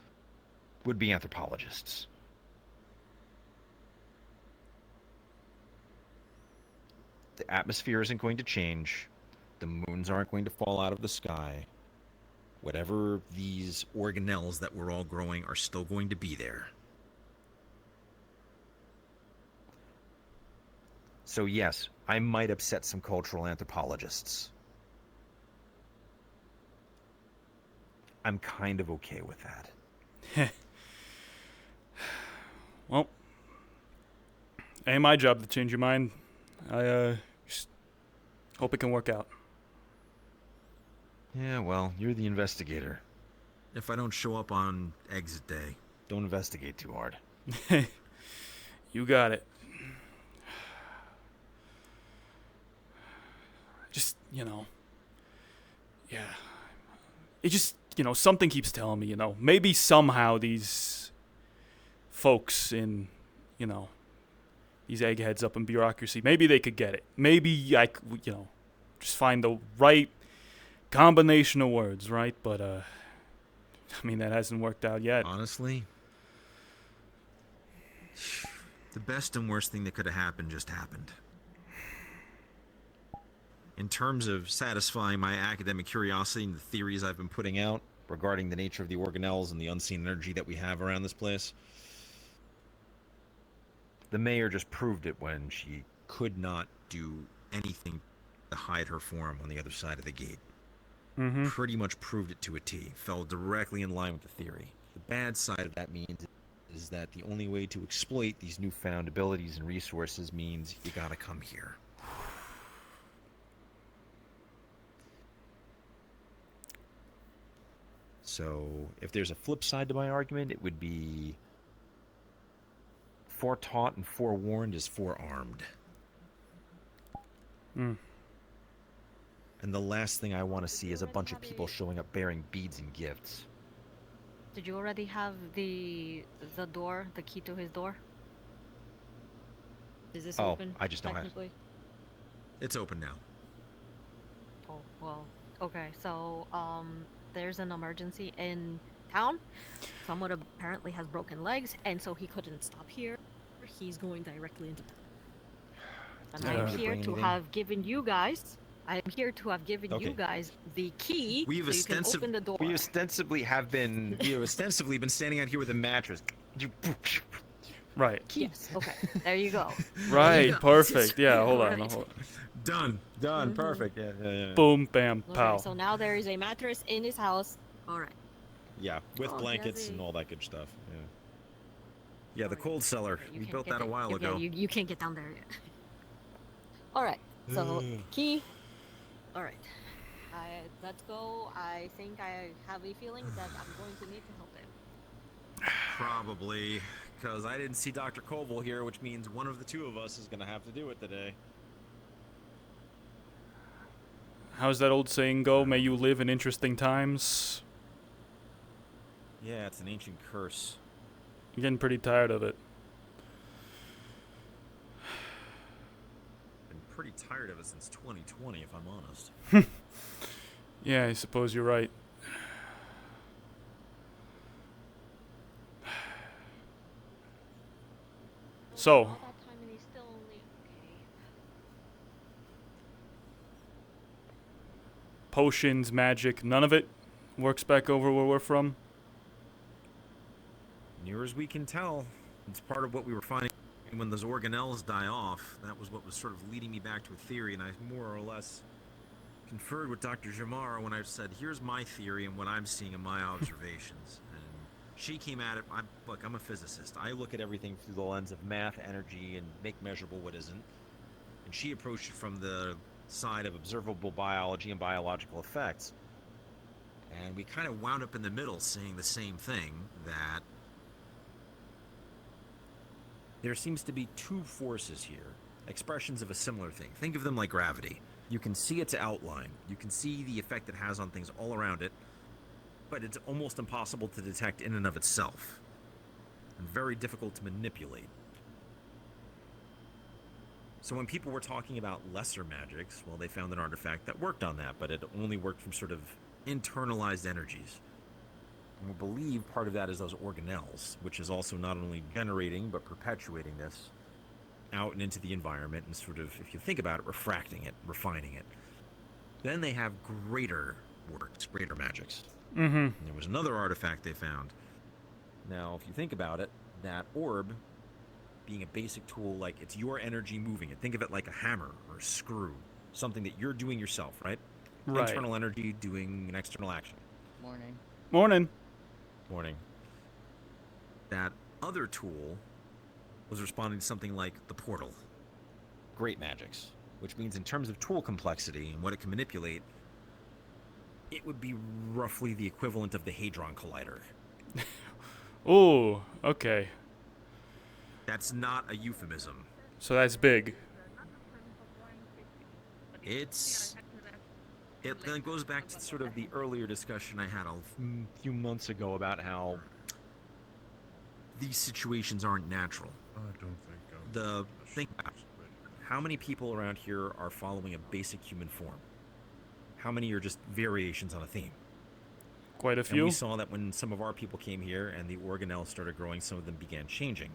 would be anthropologists. The atmosphere isn't going to change. The moons aren't going to fall out of the sky. Whatever these organelles that we're all growing are still going to be there. So yes, I might upset some cultural anthropologists. I'm kind of okay with that. Well, ain't my job to change your mind. I just Hope it can work out. Yeah, well, you're the investigator. If I don't show up on exit day, don't investigate too hard. You got it. Just, you know. Yeah. It just, you know, something keeps telling me, you know, maybe somehow these folks in, you know, these eggheads up in bureaucracy, maybe they could get it. Maybe I, you know, just find the right combination of words, right? But, I mean, that hasn't worked out yet. Honestly, the best and worst thing that could have happened just happened. In terms of satisfying my academic curiosity and the theories I've been putting out regarding the nature of the organelles and the unseen energy that we have around this place, the mayor just proved it when she could not do anything to hide her form on the other side of the gate. Mm-hmm. Pretty much proved it to a T. Fell directly in line with the theory. The bad side of that means is that the only way to exploit these newfound abilities and resources means you gotta come here. So, if there's a flip side to my argument, it would be foretaught and forewarned is forearmed. Mm. And the last thing I want to see is a bunch of people showing up bearing beads and gifts. Did you already have the door, the key to his door? Is this open? I just don't have. Technically? It's open now. Oh, well, okay, so, there's an emergency in town. Someone apparently has broken legs, and so he couldn't stop here. He's going directly into town. And I'm here to have given you guys, you guys the key so you can open the door. We ostensibly have been, standing out here with a mattress. Right. Yes, okay, there you go. Right, perfect. Yeah, hold on. Right. Hold on. Done. Perfect. Yeah. Boom, bam, Okay, pow. so now there is a mattress in his house. Alright. Yeah, with Oh, blankets yeah, and all that good stuff. Yeah, the cold cellar. You We can't built get that a it. while Yeah, ago. you can't get down there yet. Alright, so key. Alright. Let's go. I think I have a feeling that I'm going to need to help him. Probably, because I didn't see Dr. Koval here, which means one of the two of us is going to have to do it today. How's that old saying go? May you live in interesting times. Yeah, it's an ancient curse. I'm getting pretty tired of it. Been pretty tired of it since 2020, if I'm honest. Yeah, I suppose you're right. So, All that time and he's still only okay. potions, magic, none of it works back over where we're from. Near as we can tell, it's part of what we were finding when those organelles die off. That was what was sort of leading me back to a theory, and I more or less conferred with Dr. Jamara when I said, here's my theory and what I'm seeing in my observations. And she came at it, look, I'm a physicist. I look at everything through the lens of math, energy, and make measurable what isn't. And she approached it from the side of observable biology and biological effects. And we kind of wound up in the middle saying the same thing, that there seems to be two forces here, expressions of a similar thing. Think of them like gravity. You can see its outline. You can see the effect it has on things all around it, but it's almost impossible to detect in and of itself, and very difficult to manipulate. So when people were talking about lesser magics, well, they found an artifact that worked on that, but it only worked from sort of internalized energies. And we believe part of that is those organelles, which is also not only generating, but perpetuating this out and into the environment and sort of, if you think about it, refracting it, refining it. Then they have greater works, greater magics. Mm-hmm. And there was another artifact they found. Now, if you think about it, that orb being a basic tool, like it's your energy moving it. Think of it like a hammer or a screw, something that you're doing yourself, right? Right. Internal energy doing an external action. Morning. Morning. That other tool was responding to something like the portal. Great magics. which means in terms of tool complexity and what it can manipulate, it would be roughly the equivalent of the Hadron Collider. Ooh, okay. That's not a euphemism. So that's big. It goes back to sort of the earlier discussion I had a few months ago about how these situations aren't natural. Think about how many people around here are following a basic human form. How many are just variations on a theme? Quite a few. And we saw that when some of our people came here and the organelles started growing, some of them began changing.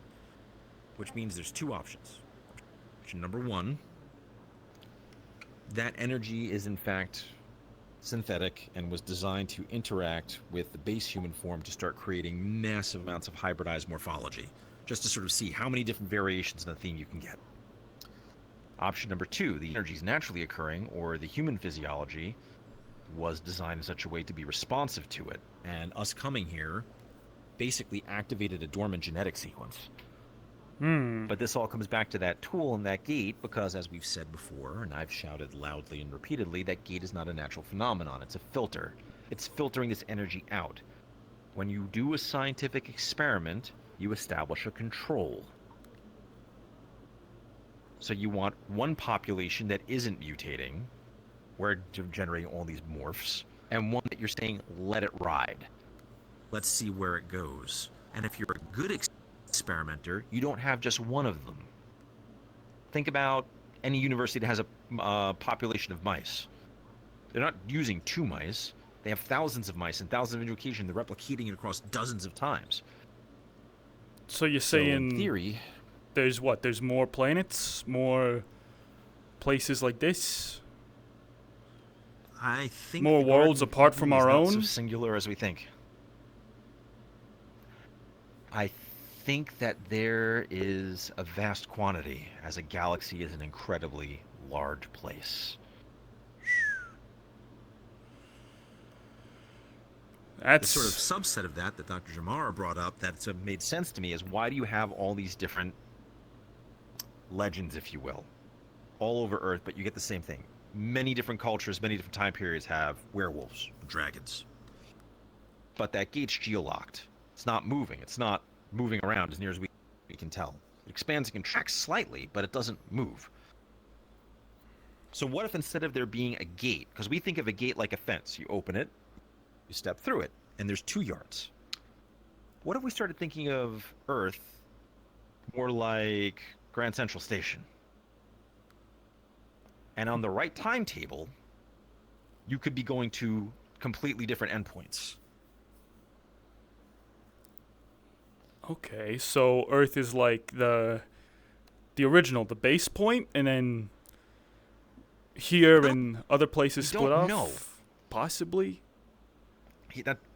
Which means there's two options. Option number one, that energy is in fact synthetic and was designed to interact with the base human form to start creating massive amounts of hybridized morphology, just to sort of see how many different variations in a theme you can get. Option number two, the energy is naturally occurring, or the human physiology was designed in such a way to be responsive to it, and us coming here basically activated a dormant genetic sequence. But this all comes back to that tool and that gate, because as we've said before, and I've shouted loudly and repeatedly, that gate is not a natural phenomenon, it's a filter. It's filtering this energy out. When you do a scientific experiment, you establish a control. So you want one population that isn't mutating, where generating all these morphs, and one that you're saying, let it ride. Let's see where it goes. And if you're a good experimenter, you don't have just one of them. Think about any university that has a population of mice. They're not using 2 mice. They have thousands of mice and thousands of education. They're replicating it across dozens of times. So you're saying, in theory, there's what? There's more planets, more places like this. I think more worlds apart from our own. Not so singular as we think. I think that there is a vast quantity, as a galaxy is an incredibly large place. That's the sort of subset of that Dr. Jamara brought up that's made sense to me is, why do you have all these different legends, if you will, all over Earth, but you get the same thing? Many different cultures, many different time periods have werewolves, dragons. But that gate's geolocked. It's not moving. It's not moving around as near as we can tell. It expands and contracts slightly, but it doesn't move. So what if instead of there being a gate, because we think of a gate like a fence, you open it, you step through it, and there's 2 yards. What if we started thinking of Earth more like Grand Central Station? And on the right timetable, you could be going to completely different endpoints. Okay, so Earth is like the original, the base point, and then here and other places split off? No. Possibly?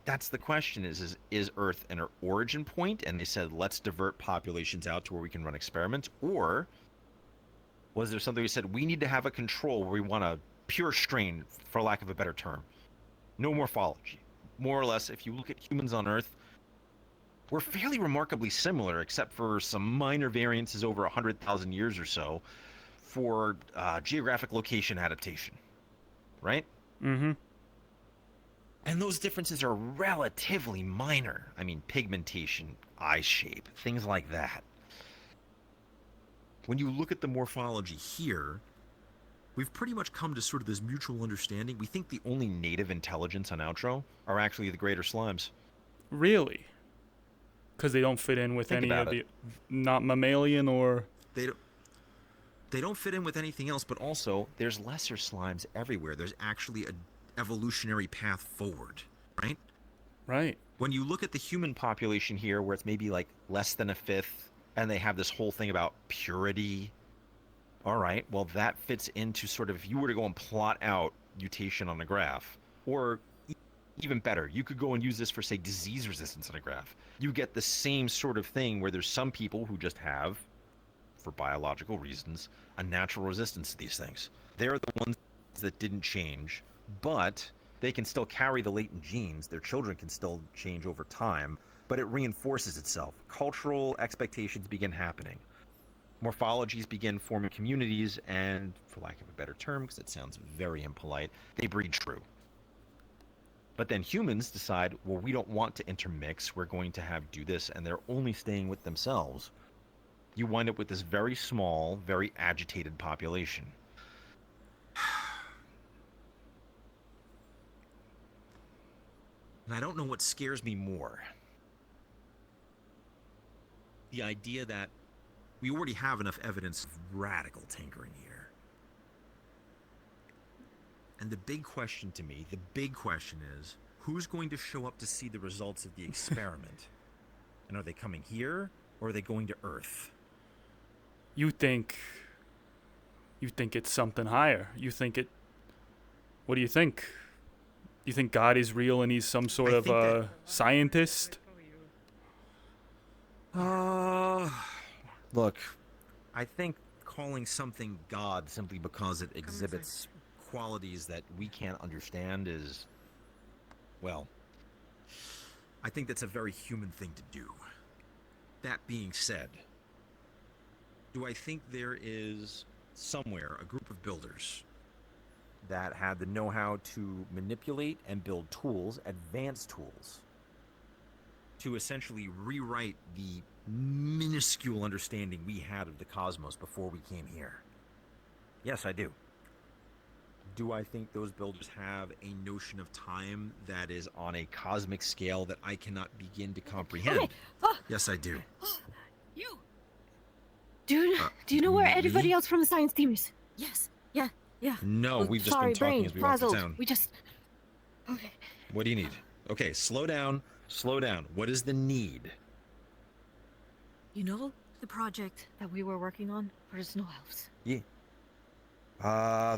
That's the question, is Earth an origin point, and they said, let's divert populations out to where we can run experiments? Or was there something we said, we need to have a control where we want a pure strain, for lack of a better term? No morphology. More or less, if you look at humans on Earth, we're fairly remarkably similar, except for some minor variances over 100,000 years or so for geographic location adaptation. Right? Mm-hmm. And those differences are relatively minor. I mean, pigmentation, eye shape, things like that. When you look at the morphology here, we've pretty much come to sort of this mutual understanding. We think the only native intelligence on Outro are actually the greater slimes. Really? Because they don't fit in with any of the... Not mammalian or... They don't fit in with anything else, but also there's lesser slimes everywhere. There's actually a evolutionary path forward, right? Right. When you look at the human population here, where it's maybe like less than a fifth, and they have this whole thing about purity. All right, well, that fits into sort of, if you were to go and plot out mutation on a graph, or even better, you could go and use this for, say, disease resistance on a graph. You get the same sort of thing where there's some people who just have, for biological reasons, a natural resistance to these things. They're the ones that didn't change, but they can still carry the latent genes. Their children can still change over time, but it reinforces itself. Cultural expectations begin happening. morphologies begin forming communities, and, for lack of a better term, because it sounds very impolite, they breed true. But then humans decide, well, we don't want to intermix, we're going to do this, and they're only staying with themselves. You wind up with this very small, very agitated population. And I don't know what scares me more. The idea that we already have enough evidence of radical tinkering here. And the big question to me, is, who's going to show up to see the results of the experiment? And are they coming here, or are they going to Earth? You think it's something higher. What do you think? You think God is real and he's some sort of scientist? Look, I think calling something God simply because it exhibits qualities that we can't understand is, well, I think that's a very human thing to do. That being said, do I think there is somewhere a group of builders that had the know-how to manipulate and build tools, advanced tools, to essentially rewrite the minuscule understanding we had of the cosmos before we came here? Yes, I do. Do I think those builders have a notion of time that is on a cosmic scale that I cannot begin to comprehend? Yes, I do. Do you know where everybody else from the science team is? Yes. Yeah. No, we've just been talking as we walked to town. Okay. What do you need? Okay, slow down. What is the need? You know the project that we were working on for the snow elves? Yeah.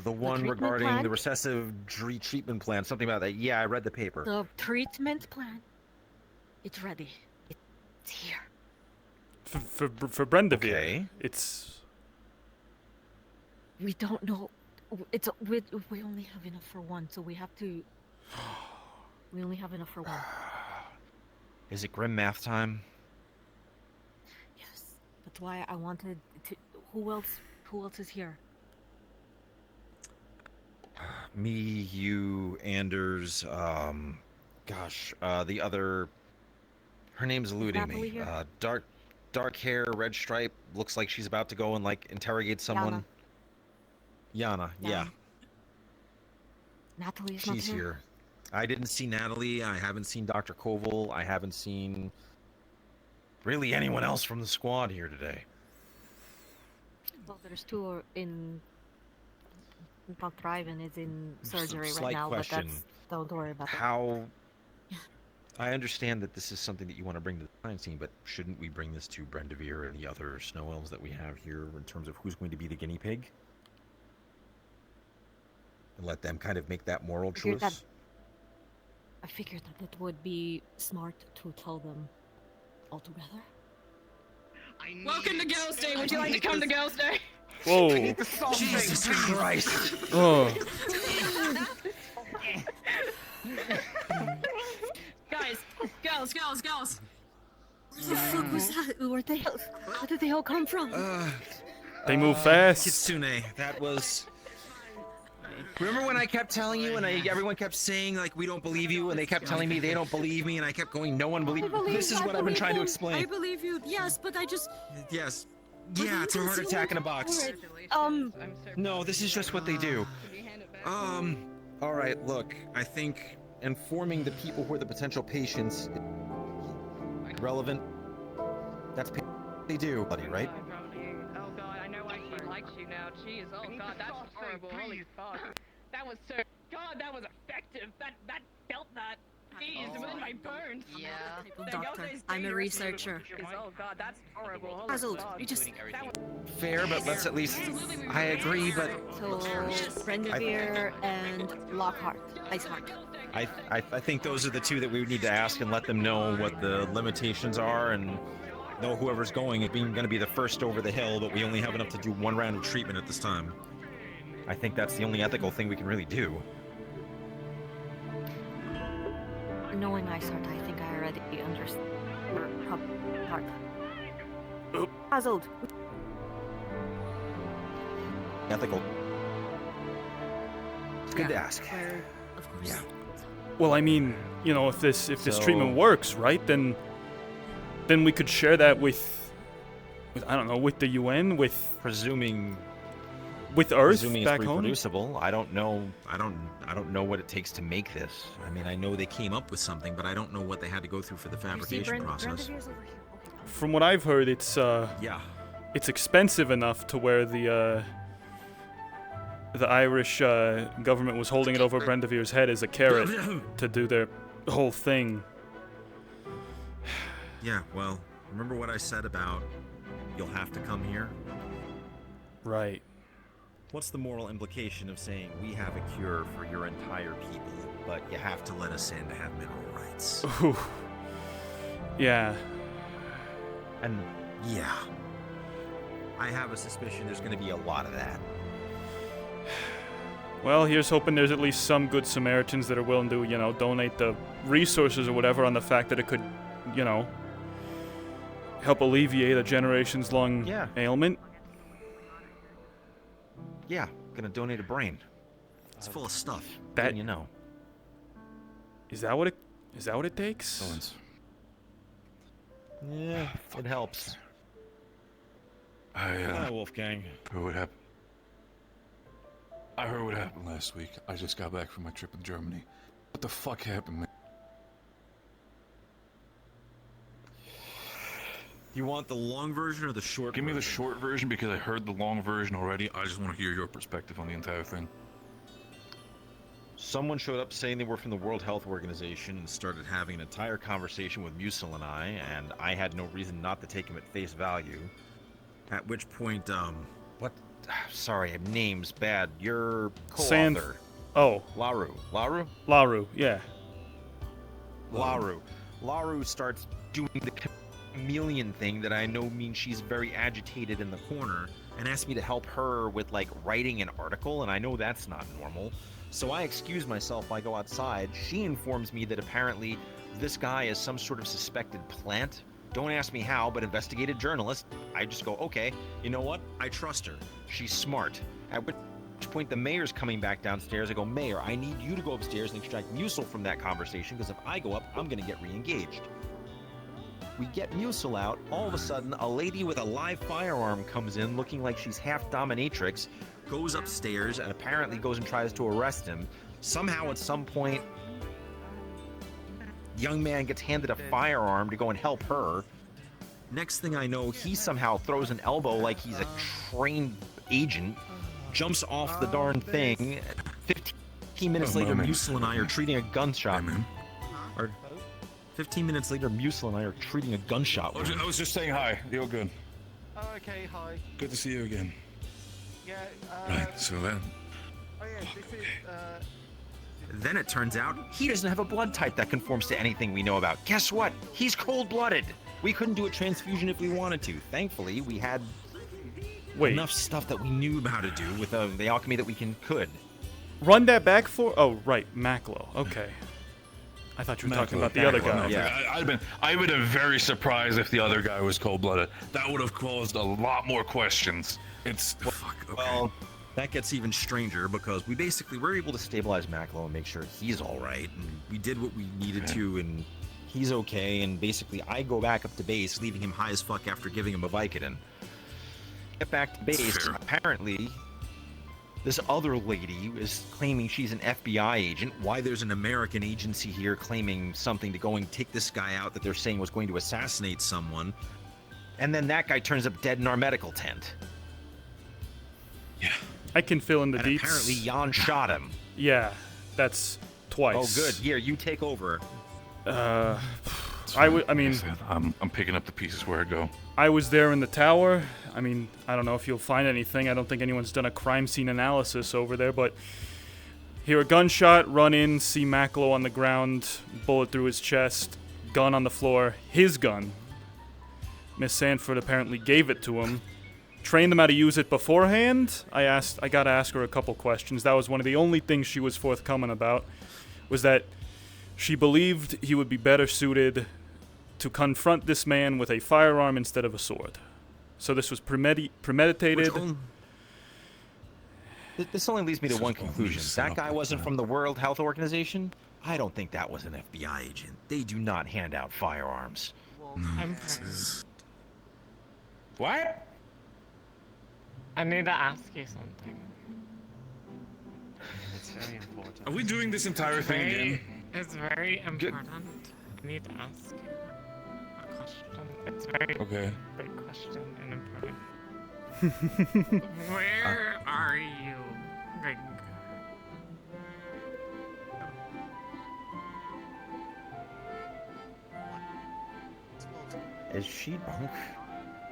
The one regarding plan? the recessive treatment plan, something about that. Yeah, I read the paper. The treatment plan. It's ready. It's here. For Brendavir. Okay. It's... We don't know. We only have enough for one, so we have to... We only have enough for one. Is it grim math time? Yes. That's why I wanted to... Who else is here? Me, you, Anders, the other... Her name's eluding me. here? Dark hair, red stripe, looks like she's about to go and, interrogate someone. Yana, yeah. Natalie's not She's here. I didn't see Natalie, I haven't seen Dr. Koval, I haven't seen really anyone else from the squad here today. Well, there's two not driving, is in surgery right Slight now, question. but don't worry about that. How... I understand that this is something that you want to bring to the science team, but shouldn't we bring this to Brendavir and the other snow elves that we have here in terms of who's going to be the guinea pig? And let them kind of make that moral choice? I figured that it would be smart to tell them all together. Welcome to Girls' Day. Would you like to come to Girls' Day? Whoa. Jesus Christ. Oh. Guys, girls. What the fuck was that? Where did they all come from? They move fast. Kitsune, that was... Remember when I kept telling you and everyone kept saying, we don't believe you, and they kept telling me they don't believe me, and I kept going, no one believes me. This is what I've been trying to explain. I believe you, yes, but I just... Yes. Yeah, it's a heart attack in a box. No, this is just what they do. Alright, look, I think informing the people who are the potential patients is relevant. That's they do, buddy, right? Oh god, I know why she likes you now. Jeez, oh god, that's horrible. Holy fuck. That was so... God, that was effective. That felt that. Jeez, with my burns. Yeah. Doctor, I'm a researcher. Oh god, that's horrible. Holy Puzzled. fuck. You just... Fair, but let's at least... I agree, but... So, Brendavir and Lockhart. Iceheart. I think those are the two that we would need to ask and let them know what the limitations are, and know whoever's going is going to be the first over the hill, but we only have enough to do one round of treatment at this time. I think that's the only ethical thing we can really do. Knowing Iceheart, I think I already understand. Puzzled. ethical. It's good to ask. Of course. Yeah. Well, I mean, you know, if this So- treatment works, right? Then we could share that with I don't know, with the UN, with Presuming Earth it's back home. reproducible. I don't know what it takes to make this. I mean, I know they came up with something, but I don't know what they had to go through for the You see fabrication process. Brandevir's over here. Okay. From what I've heard, it's Yeah. it's expensive enough to where the Irish government was holding it over Brandevir's head as a carrot to do their whole thing. Yeah, well, remember what I said about you'll have to come here? Right. What's the moral implication of saying we have a cure for your entire people, but you have to let us in to have mineral rights? Ooh. Yeah. And yeah, I have a suspicion there's going to be a lot of that. Well, here's hoping there's at least some good Samaritans that are willing to, you know, donate the resources or whatever on the fact that it could, you know, help alleviate a generations-long ailment. Yeah, gonna donate a brain. It's full of stuff. That you know. Is that what it takes? Owens. Yeah, it helps. I Wolfgang. heard what happened. I heard what happened last week. I just got back from my trip in Germany. What the fuck happened, man? You want the long version or the short Give me the short version because I heard the long version already. I just want to hear your perspective on the entire thing. Someone showed up saying they were from the World Health Organization and started having an entire conversation with Musil and I had no reason not to take him at face value. At which point, what? Sorry, name's bad. Your co-author. Oh. Laru. Laru, yeah. Laru starts doing the chameleon thing that I know means she's very agitated in the corner and asked me to help her with, like, writing an article, and I know that's not normal. So I excuse myself, I go outside. She informs me that apparently this guy is some sort of suspected plant. Don't ask me how, but investigative journalist. I just go, okay, you know what? I trust her. She's smart. At which point the mayor's coming back downstairs. I go, Mayor, I need you to go upstairs and extract Musil from that conversation, because if I go up, I'm gonna get re-engaged. We get Musil out. All of a sudden, a lady with a live firearm comes in looking like she's half dominatrix, goes upstairs, and apparently goes and tries to arrest him. Somehow, at some point, the young man gets handed a firearm to go and help her. Next thing I know, he somehow throws an elbow like he's a trained agent, jumps off the darn thing. 15 minutes later, Musil and I are treating a gunshot. 15 minutes later, Musil and I are treating a gunshot. I was just saying hi. You're good. Oh, okay, hi. Good to see you again. Yeah, Right, so then. Oh, yeah, this is, Then it turns out he doesn't have a blood type that conforms to anything we know about. Guess what? He's cold-blooded. We couldn't do a transfusion if we wanted to. Thankfully, we had enough stuff that we knew how to do with the alchemy that we could. Run that back for? Oh, right, Maclo. Okay. I thought you were talking about the other guy. Yeah, I'd been very surprised if the other guy was cold-blooded. That would have caused a lot more questions. Well, that gets even stranger because we basically were able to stabilize Maclo and make sure he's all right, and we did what we needed to, and he's okay. And basically, I go back up to base, leaving him high as fuck after giving him a Vicodin. Get back to base. Apparently, this other lady is claiming she's an FBI agent. Why there's an American agency here claiming something to go and take this guy out that they're saying was going to assassinate someone. And then that guy turns up dead in our medical tent. Yeah. I can fill in the deets. Apparently Jan shot him. Yeah, that's twice. Oh, good. Here, you take over. I mean, I'm picking up the pieces where I go. I was there in the tower. I mean, I don't know if you'll find anything. I don't think anyone's done a crime scene analysis over there, but hear a gunshot, run in, see Maclo on the ground, bullet through his chest, gun on the floor, his gun. Miss Sanford apparently gave it to him. Trained them how to use it beforehand. I gotta ask her a couple questions. That was one of the only things she was forthcoming about, was that she believed he would be better suited to confront this man with a firearm instead of a sword. So this was premeditated. This only leads me to This one is all me conclusion. set That up guy like wasn't that. from the World Health Organization. I don't think that was an FBI agent. They do not hand out firearms. I'm What? I need to ask you something. It's very important. Are we doing this entire thing again? It's very important. I need to ask you a question. It's very Okay. big question and important. Where are you? Like, Is she bunk?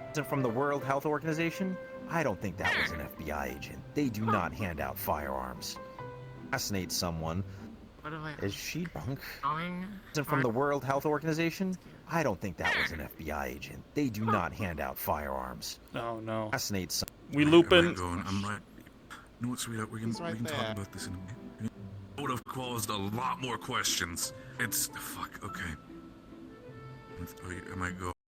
Wasn't from the World Health Organization? I don't think that was an FBI agent. They do not hand out firearms. Assassinate someone. what do I Is she bunk? going? Wasn't from the World Health Organization? I don't think that was an FBI agent. They do not hand out firearms. Oh no. Assassinate someone. We I'm looping. going. I'm right. You know what, sweetheart? We can talk about this in a minute. It would have caused a lot more questions. It's fuck. Okay. I might go.